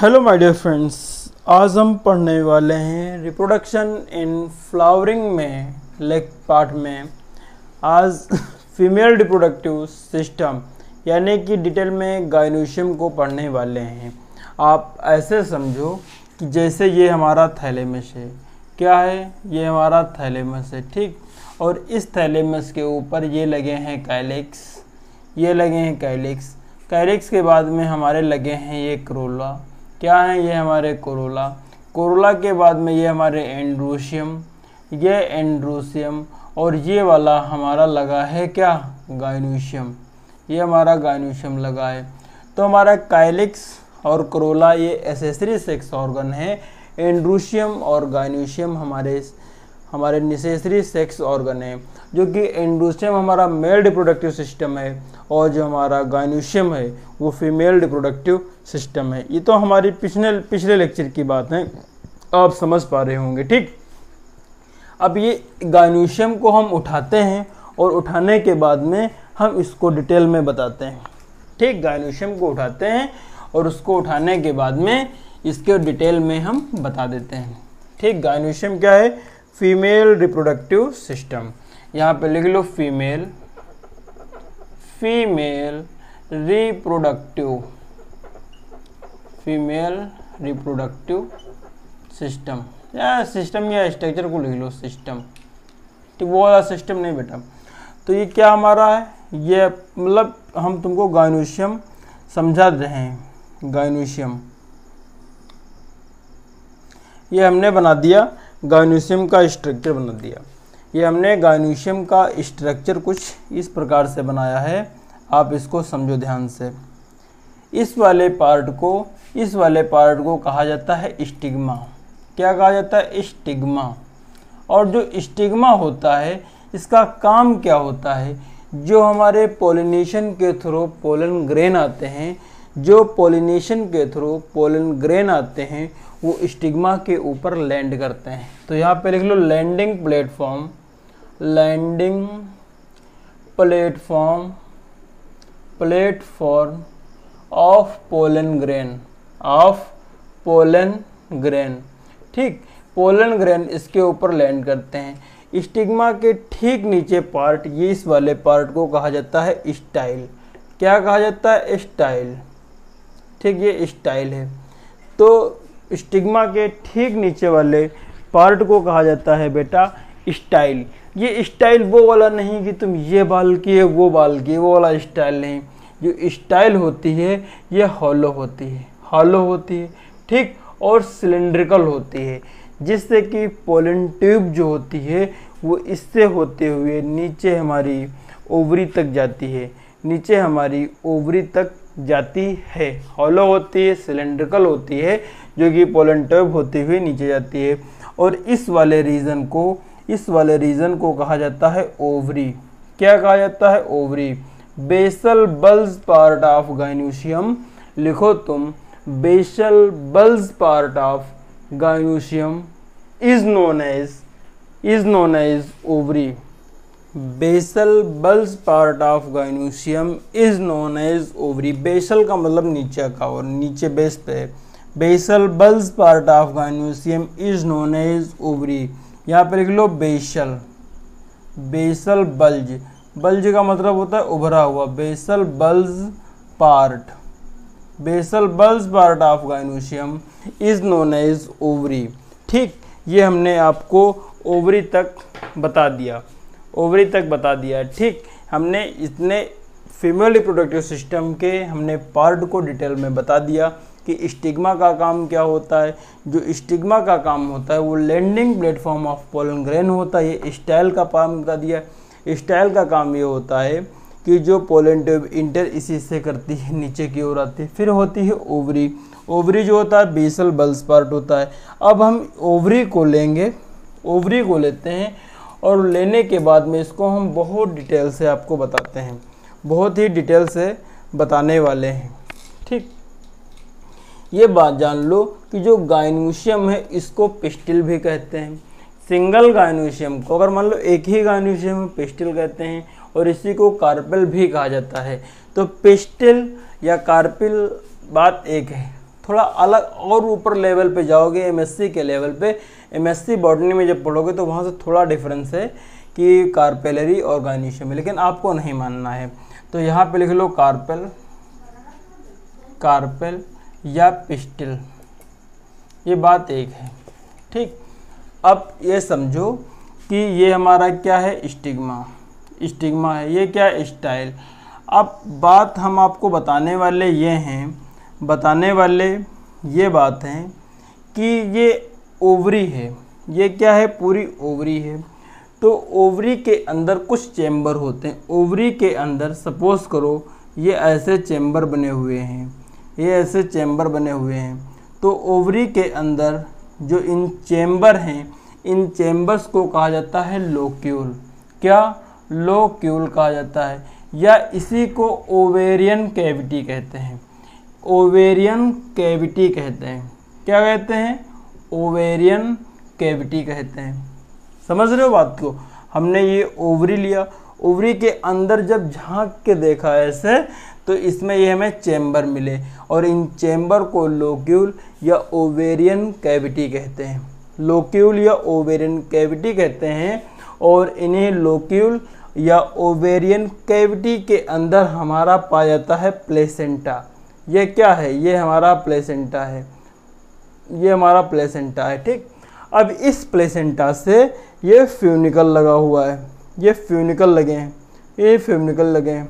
Hello my dear friends, आज हम पढ़ने वाले हैं रिप्रोडक्शन इन फ्लावरिंग में लेग पार्ट में। आज फीमेल रिप्रोडक्टिव सिस्टम यानी कि डिटेल में गायनोशियम को पढ़ने वाले हैं। आप ऐसे समझो कि जैसे ये हमारा थैलेमस है। क्या है? ये हमारा थैलेमस है, ठीक। और इस थैलेमस के ऊपर ये लगे हैं कैलिक्स, ये लगे हैं कैलिक्स। कैलिक्स के बाद में हमारे लगे हैं ये कोरोला। क्या है? ये हमारे कोरोला। कोरोला के बाद में ये हमारे एंड्रोशियम, ये एंड्रोशियम। और ये वाला हमारा लगा है क्या? गायनोशियम। ये हमारा गायनोशियम लगा है। तो हमारा कैलिक्स और कोरोला ये एक्सेसरी सेक्स ऑर्गन है। एंड्रोशियम और गायनोशियम हमारे निसेसरी सेक्स ऑर्गन है, जो कि एंड्रोशियम हमारा मेल रिप्रोडक्टिव सिस्टम है और जो हमारा गायनोशियम है वो फीमेल रिप्रोडक्टिव सिस्टम है। ये तो हमारी पिछले लेक्चर की बात है, आप समझ पा रहे होंगे, ठीक। अब ये गायनोशियम को हम उठाते हैं और उठाने के बाद में हम इसको डिटेल में बताते हैं, ठीक। गायनोशियम को उठाते हैं और उसको उठाने के बाद में इसके डिटेल में हम बता देते हैं, ठीक। गायनोशियम क्या है? Female reproductive system. यहाँ पे लिख लो फीमेल रिप्रोडक्टिव सिस्टम, या सिस्टम या स्ट्रक्चर को लिख लो सिस्टम, ठीक। वो वाला सिस्टम नहीं बेटा। तो ये क्या हमारा है? ये मतलब हम तुमको गायनोशियम समझा रहे हैं। गायनोशियम ये हमने बना दिया, गायनोशियम का स्ट्रक्चर बना दिया। ये हमने गायनोशियम का स्ट्रक्चर कुछ इस प्रकार से बनाया है, आप इसको समझो ध्यान से। इस वाले पार्ट को कहा जाता है स्टिग्मा। क्या कहा जाता है? स्टिग्मा। और जो स्टिग्मा होता है इसका काम क्या होता है? जो हमारे पोलिनेशन के थ्रू पोलन ग्रेन आते हैं, वो स्टिग्मा के ऊपर लैंड करते हैं। तो यहाँ पे लिख लो landing platform of pollen grain, ठीक। पोलन ग्रेन इसके ऊपर लैंड करते हैं। स्टिग्मा के ठीक नीचे पार्ट, ये इस वाले पार्ट को कहा जाता है स्टाइल। क्या कहा जाता है? स्टाइल, ठीक। ये स्टाइल है। तो स्टिग्मा के ठीक नीचे वाले पार्ट को कहा जाता है बेटा स्टाइल। ये स्टाइल वो वाला नहीं कि तुम ये बाल किए वो बाल किए, वो वाला स्टाइल नहीं। जो स्टाइल होती है ये हॉलो होती है, ठीक। और सिलेंड्रिकल होती है, जिससे कि पोलन ट्यूब जो होती है वो इससे होते हुए नीचे हमारी ओवरी तक जाती है। हॉलो होती है, सिलेंड्रिकल होती है, जो कि पोलन ट्यूब होते हुए नीचे जाती है। और इस वाले रीजन को कहा जाता है ओवरी। क्या कहा जाता है? Ovary. Basal bulge part of gynoecium, लिखो तुम, basal bulge part of gynoecium is known as ovary. Basal bulge part of gynoecium is known as ovary. Basal का मतलब नीचे का, और नीचे बेस पे। Basal bulge part of gynoecium is known as ovary. यहाँ पे लिख लो बेसल बल्ज का मतलब होता है उभरा हुआ। Basal bulge part of gynoecium is known as ovary, ठीक। ये हमने आपको ओवरी तक बता दिया, ठीक। हमने इतने फीमेल रिप्रोडक्टिव सिस्टम के हमने पार्ट को डिटेल में बता दिया कि स्टिग्मा का काम क्या होता है। जो स्टिग्मा का काम होता है वो landing platform of pollen grain होता है। ये स्टाइल का काम कर दिया। स्टाइल का काम ये होता है कि जो पोलन ट्यूब इंटर इसी से करती है, नीचे की ओर आती है। फिर होती है ओवरी जो होता है बेसल बल्ज पार्ट होता है। अब हम ओवरी को लेते हैं और लेने के बाद में इसको हम बहुत डिटेल से आपको बताते हैं, बहुत ही डिटेल से बताने वाले हैं, ठीक। ये बात जान लो कि जो गायनोशियम है इसको पिस्टिल भी कहते हैं। सिंगल गायनोशियम को, अगर मान लो एक ही गायनोशियम में, पिस्टिल कहते हैं। और इसी को कार्पेल भी कहा जाता है। तो पिस्टिल या कार्पेल बात एक है, थोड़ा अलग और ऊपर लेवल पे जाओगे, एमएससी के लेवल पे, एमएससी बॉटनी में जब पढ़ोगे तो वहाँ से थोड़ा डिफरेंस है कि कार्पेलरी और गायनीशियम में, लेकिन आपको नहीं मानना है। तो यहाँ पे लिख लो कार्पेल, कार्पेल या पिस्टिल, ये बात एक है। ठीक, अब ये समझो कि ये हमारा क्या है, स्टिग्मा, स्टिग्मा है, ये क्या है, स्टाइल। अब बात हम आपको बताने वाले ये हैं, बताने वाले ये बात हैं कि ये ओवरी है, ये क्या है, पूरी ओवरी है। तो ओवरी के अंदर कुछ चेम्बर होते हैं, ओवरी के अंदर सपोज करो ये ऐसे चेम्बर बने हुए हैं, ये ऐसे चेम्बर बने हुए हैं। तो ओवरी के अंदर जो इन चेम्बर हैं, इन चेम्बर्स को कहा जाता है लोक्यूल। क्या, लोक्यूल कहा जाता है, या इसी को ओवेरियन कैविटी कहते हैं, ओवेरियन कैविटी कहते हैं। क्या कहते हैं, ओवेरियन कैविटी कहते हैं। समझ रहे हो बात को। हमने ये ओवरी लिया, ओवरी के अंदर जब झांक के देखा ऐसे, तो इसमें ये हमें चेम्बर मिले, और इन चेम्बर को लोक्यूल या ओवेरियन कैविटी कहते हैं, लोक्यूल या ओवेरियन कैविटी कहते हैं। और इन्हें लोक्यूल या ओवेरियन कैविटी के अंदर हमारा पाया जाता है प्लेसेंटा। ये क्या है, ये हमारा प्लेसेंटा है, ये हमारा प्लेसेंटा है। ठीक, अब इस प्लेसेंटा से ये फ्यूनिकल लगा हुआ है, ये फ्यूनिकल लगे हैं, ये फ्यूनिकल लगे हैं।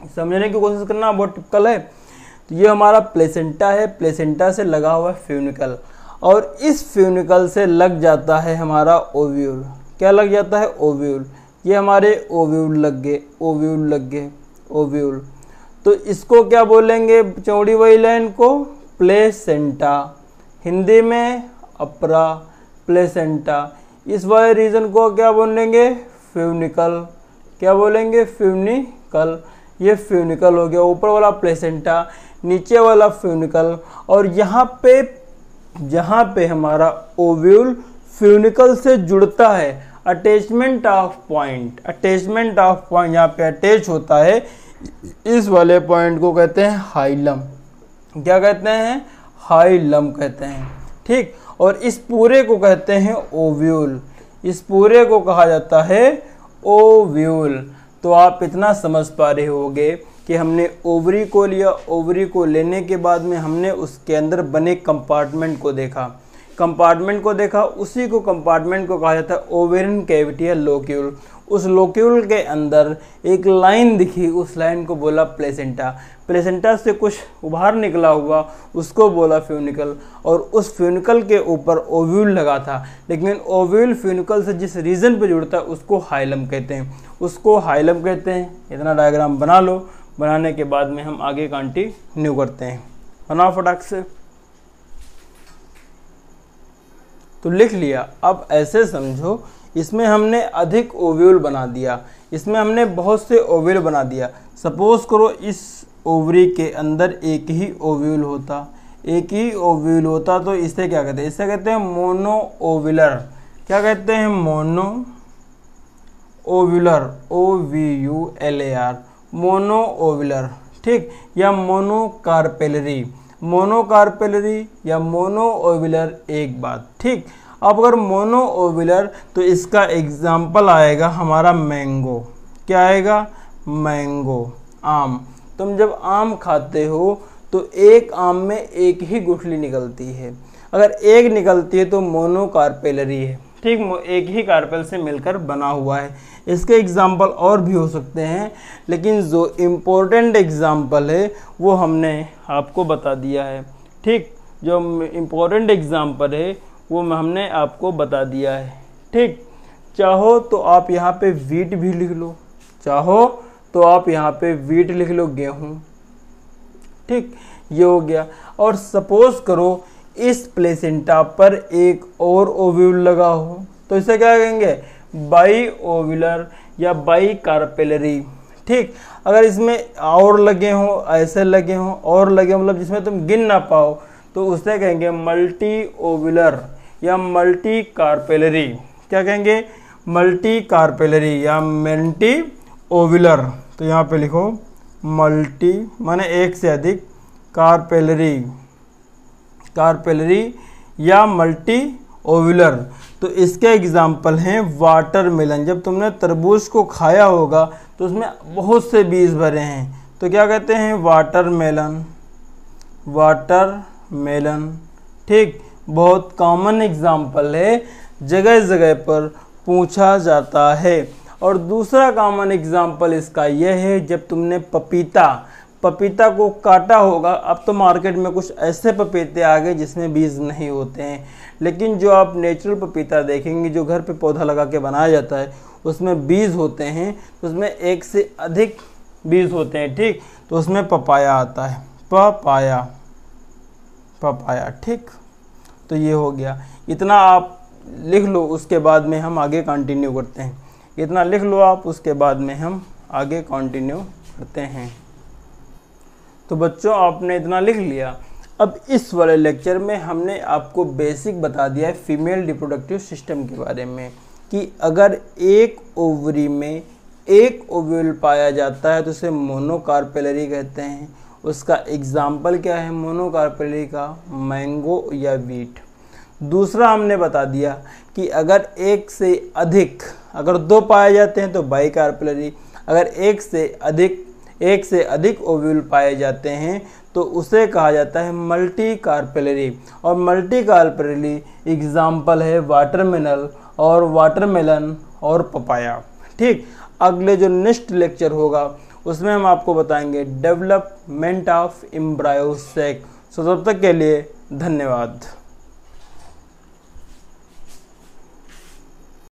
समझने की कोशिश करना, बहुत टिपिकल है। तो ये हमारा प्लेसेंटा है, प्लेसेंटा से लगा हुआ फ्यूनिकल, और इस फ्यूनिकल से लग जाता है हमारा ओव्यूल। क्या लग जाता है, ओव्यूल। ये हमारे ओव्यूल लग गए, ओव्यूल लग गए, ओव्यूल। तो इसको क्या बोलेंगे, चौड़ी वाली लाइन को प्लेसेंटा, हिंदी में अपरा प्लेसेंटा। इस वाले रीजन को क्या बोलेंगे, फ्यूनिकल। क्या बोलेंगे, फ्यूनिकल। ये फ्यूनिकल हो गया, ऊपर वाला प्लेसेंटा, नीचे वाला फ्यूनिकल। और यहाँ पे जहाँ पे हमारा ओव्यूल फ्यूनिकल से जुड़ता है, attachment of point, attachment of point यहाँ पे अटैच होता है, इस वाले पॉइंट को कहते हैं हाइलम। क्या कहते हैं, हाइलम कहते हैं। ठीक, और इस पूरे को कहते हैं ओव्यूल, इस पूरे को कहा जाता है ओव्यूल। तो आप इतना समझ पा रहे होंगे कि हमने ओवरी को लिया, ओवरी को लेने के बाद में हमने उसके अंदर बने कंपार्टमेंट को देखा, कंपार्टमेंट को देखा, उसी को कंपार्टमेंट को कहा जाता है ओवेरियन कैविटी या लोक्यूल। उस लोक्यूल के अंदर एक लाइन दिखी, उस लाइन को बोला प्लेसेंटा, प्लेसेंटा से कुछ उबार निकला हुआ उसको बोला फ्यूनिकल, और उस फ्यूनिकल के ऊपर ओव्यूल लगा था। लेकिन ओव्यूल फ्यूनिकल से जिस रीजन पे जुड़ता है उसको हाइलम कहते हैं, उसको हाइलम कहते हैं। इतना डायग्राम बना लो, बनाने के बाद में हम आगे कंटिन्यू करते हैं। बनाओ फटाक से। तो लिख लिया। अब ऐसे समझो, इसमें हमने अधिक ओव्यूल बना दिया, इसमें हमने बहुत से ओव्यूल बना दिया। सपोज करो इस ओवरी के अंदर एक ही ओव्यूल होता, एक ही ओव्यूल होता, तो इसे क्या कहते हैं, इसे कहते हैं मोनो ओव्यूलर। क्या कहते हैं, mono ovular, OVULAR, mono ovular. ठीक, या मोनो कार्पेलरी, मोनो कार्पेलरी या मोनो ओव्यूलर एक बात। ठीक, अब अगर मोनो ओव्यूलर तो इसका एग्जाम्पल आएगा हमारा मैंगो। क्या आएगा, मैंगो, आम। तुम जब आम खाते हो तो एक आम में एक ही गुठली निकलती है, अगर एक निकलती है तो मोनो कार्पेलरी है। ठीक, एक ही कार्पेल से मिलकर बना हुआ है। इसके एग्जाम्पल और भी हो सकते हैं, लेकिन जो इम्पोर्टेंट एग्जाम्पल है वो हमने आपको बता दिया है। ठीक, जो इम्पोर्टेंट एग्जाम्पल है वो हमने आपको बता दिया है। ठीक, चाहो तो आप यहाँ पे वीट भी लिख लो, चाहो तो आप यहाँ पे वीट लिख लो, गेहूँ। ठीक, ये हो गया। और सपोज करो इस प्लेसेंटा पर एक और ओव्यूल लगा हो, तो इसे क्या कहेंगे, बाई ओव्यूलर या बाई कार्पेलरी। ठीक, अगर इसमें और लगे हों, ऐसे लगे हों, और लगे मतलब जिसमें तुम गिन ना पाओ, तो उसे कहेंगे मल्टी ओव्यूलर या मल्टी कार्पेलरी। क्या कहेंगे, मल्टी कार्पेलरी या मल्टी ओव्यूलर। तो यहाँ पे लिखो मल्टी माने एक से अधिक, कार्पेलरी कार्पेलरी या मल्टी ओव्यूलर। तो इसके एग्जाम्पल हैं वाटरमेलन। जब तुमने तरबूज को खाया होगा तो उसमें बहुत से बीज भरे हैं, तो क्या कहते हैं? वाटरमेलन। वाटरमेलन, ठीक, बहुत कॉमन एग्जाम्पल है, जगह जगह पर पूछा जाता है। और दूसरा कॉमन एग्जाम्पल इसका यह है, जब तुमने पपीता को काटा होगा। अब तो मार्केट में कुछ ऐसे पपीते आ गए जिसमें बीज नहीं होते हैं, लेकिन जो आप नेचुरल पपीता देखेंगे जो घर पे पौधा लगा के बनाया जाता है उसमें बीज होते हैं, तो उसमें एक से अधिक बीज होते हैं, ठीक। तो उसमें पपाया आता है, पपाया, ठीक। तो ये हो गया, इतना आप लिख लो, उसके बाद में हम आगे कंटिन्यू करते हैं। इतना लिख लो आप, उसके बाद में हम आगे कंटिन्यू करते हैं। तो बच्चों आपने इतना लिख लिया। अब इस वाले लेक्चर में हमने आपको बेसिक बता दिया है फीमेल रिप्रोडक्टिव सिस्टम के बारे में, कि अगर एक ओवरी में एक ओव्यूल पाया जाता है तो उसे मोनोकार्पेलरी कहते हैं। उसका एग्जाम्पल क्या है मोनोकार्पेलरी का? मैंगो या वीट। दूसरा हमने बता दिया कि अगर एक से अधिक, अगर दो पाए जाते हैं तो बाइकार्पेलरी। अगर एक से अधिक ओव्यूल पाए जाते हैं तो उसे कहा जाता है मल्टी कार्पेलरी। और मल्टी कार्पेलरी एग्जाम्पल है वाटरमेलन और पपाया, ठीक। अगले जो नेक्स्ट लेक्चर होगा उसमें हम आपको बताएंगे डेवलपमेंट ऑफ एम्ब्रायो सेक। सो तब तक के लिए धन्यवाद।